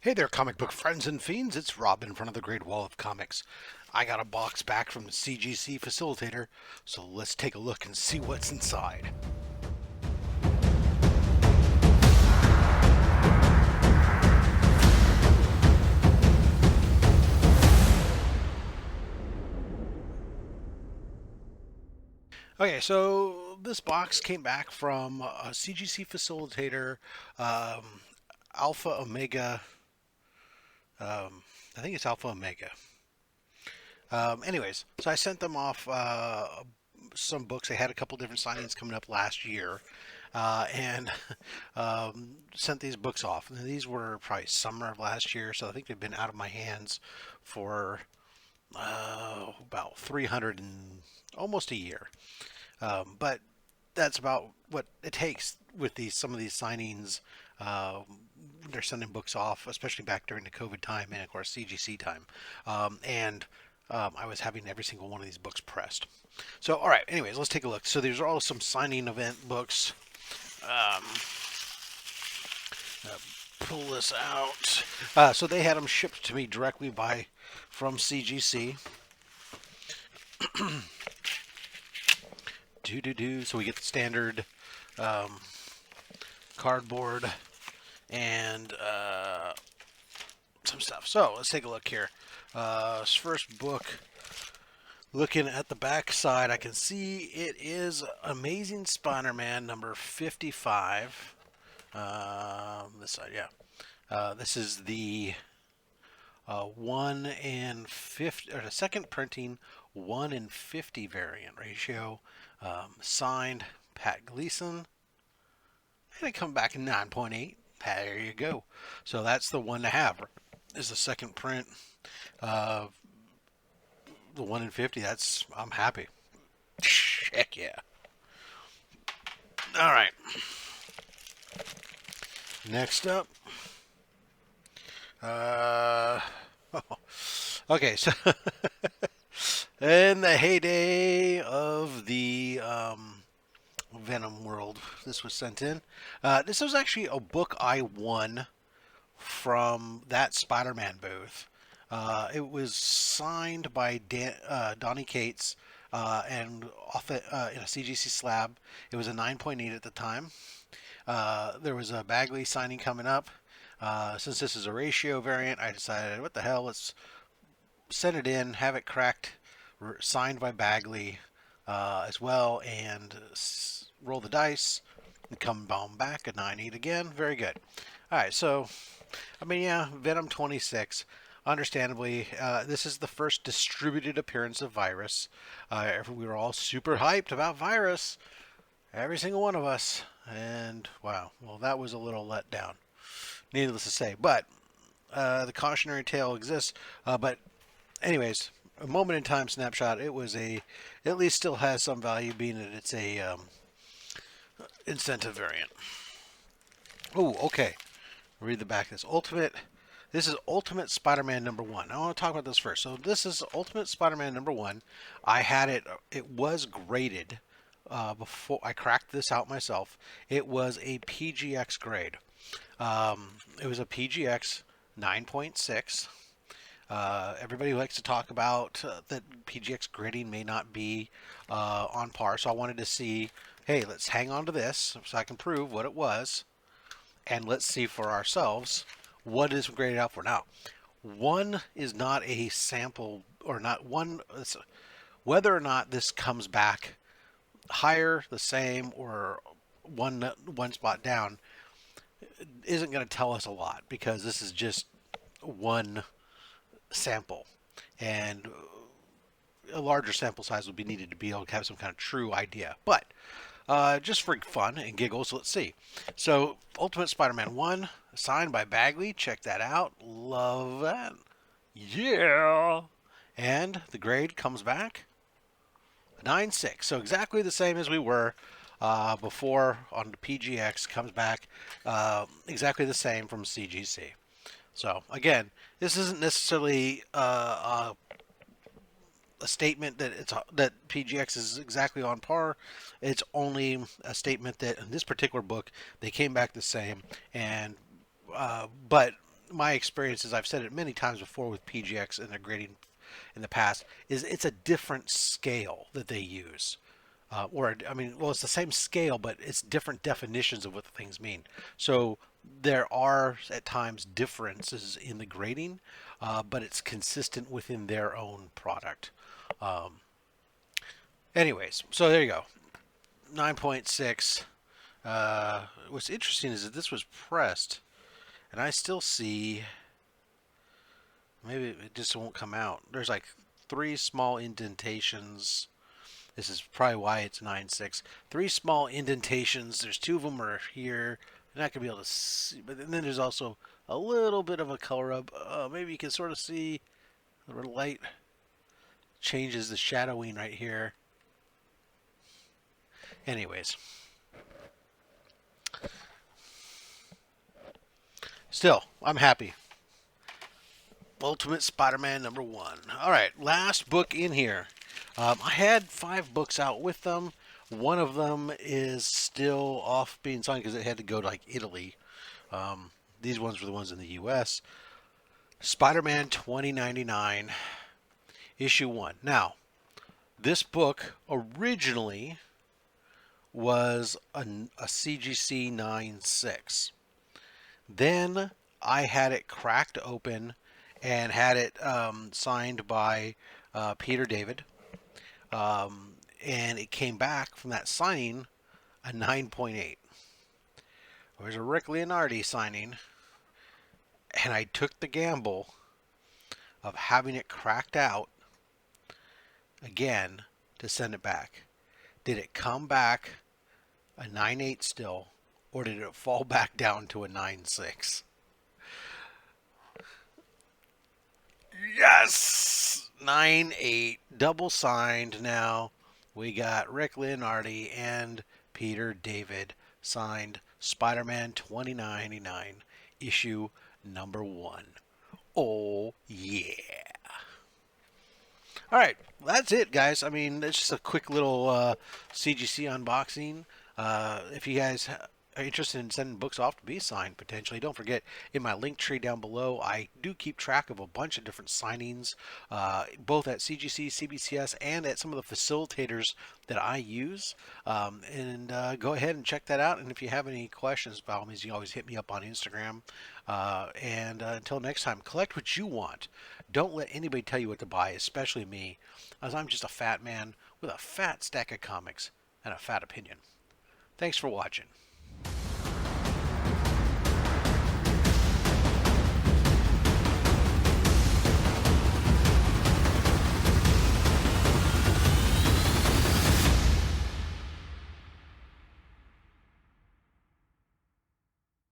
Hey there, comic book friends and fiends. It's Rob in front of the Great Wall of Comics. I got a box back from the CGC facilitator, so let's take a look and see what's inside. Okay, so this box came back from a CGC facilitator, um, Alpha Omega. I think it's Alpha Omega. Anyways, so I sent them off some books. They had a couple different signings coming up last year, and sent these books off. And these were probably summer of last year, so I think they've been out of my hands for about 300 and almost a year. But that's about what it takes with these some of these signings. Uh, they're sending books off, especially back during the COVID time and of course CGC time. And I was having every single one of these books pressed. So, all right. Anyways, let's take a look. So, these are all some signing event books. Um, Pull this out. So they had them shipped to me directly from CGC. So we get the standard um, cardboard and some stuff. So let's take a look here. This first book. Looking at the back side, I can see it is Amazing Spider-Man number 55. This side, yeah. This is the 1 in 50, or the second printing 1 in 50 variant ratio. Signed Pat Gleason. And it come back in 9.8. There you go. So that's the one to have. Is the second print. The 1 in 50. I'm happy. Heck yeah. All right. Next up. Okay, so in the heyday of the Venom world, this was sent in. This was actually a book I won from that Spider-Man booth. It was signed by Donnie Cates and off in a CGC slab. It was a 9.8 at the time. There was a Bagley signing coming up. Since this is a ratio variant, I decided, what the hell, let's send it in, have it cracked, signed by Bagley as well, and roll the dice, and come back, a 9.8 again. Very good. All right, so, I mean, yeah, Venom 26. Understandably, this is the first distributed appearance of Virus. We were all super hyped about Virus, every single one of us, and wow, well, that was a little let down, needless to say. But the cautionary tale exists. But anyways, a moment in time snapshot. It was at least still has some value, being that it's a incentive variant. Oh, okay. Read the back of this. This is Ultimate Spider-Man number 1. I want to talk about this first. So this is Ultimate Spider-Man number 1. I had it. It was graded before I cracked this out myself. It was a PGX grade. It was a PGX 9.6. Everybody likes to talk about that PGX grading may not be on par. So I wanted to see, hey, let's hang on to this so I can prove what it was. And let's see for ourselves what is graded out for. Now, one is not a sample, or not one, whether or not this comes back higher, the same, or one spot down, isn't going to tell us a lot, because this is just one sample, and a larger sample size would be needed to be able to have some kind of true idea. But just for fun and giggles, let's see. So, Ultimate Spider-Man 1, signed by Bagley. Check that out. Love that. Yeah. And the grade comes back 9.6. So exactly the same as we were before on the PGX. Comes back exactly the same from CGC. So again, this isn't necessarily a statement that that PGX is exactly on par. It's only a statement that in this particular book they came back the same, and but my experiences, I've said it many times before with PGX and their grading in the past, is it's a different scale that they use. Or, I mean, well, it's the same scale, but it's different definitions of what the things mean. So there are at times differences in the grading, but it's consistent within their own product. Um, Anyways, so there you go. 9.6. What's interesting is that this was pressed, and I still see. Maybe it just won't come out. There's like 3 small indentations. This is probably why it's 9.6. 3 small indentations. There's 2 of them are here. You're not gonna be able to see, but then there's also a little bit of a color up. Maybe you can sort of see the light changes the shadowing right here. Anyways, still, I'm happy. Ultimate Spider-Man #1. All right, last book in here. I had 5 books out with them. One of them is still off being signed because it had to go to like Italy. These ones were the ones in the U.S. Spider-Man 2099, issue 1. Now, this book originally was a CGC 9.6. Then I had it cracked open and had it signed by Peter David. And it came back from that signing a 9.8. There's a Rick Leonardi signing, and I took the gamble of having it cracked out again to send it back. Did it come back a 9.8 still, or did it fall back down to a 9.6? Yes! 9.8, double signed now. We got Rick Leonardi and Peter David signed Spider-Man 2099, issue #1. Oh, yeah. All right, that's it, guys. I mean, it's just a quick little CGC unboxing. If you guys are interested in sending books off to be signed, potentially, don't forget, in my link tree down below, I do keep track of a bunch of different signings, both at CGC, CBCS, and at some of the facilitators that I use. And go ahead and check that out. And if you have any questions, by all means, you can always hit me up on Instagram. And until next time, collect what you want. Don't let anybody tell you what to buy, especially me, as I'm just a fat man with a fat stack of comics and a fat opinion. Thanks for watching.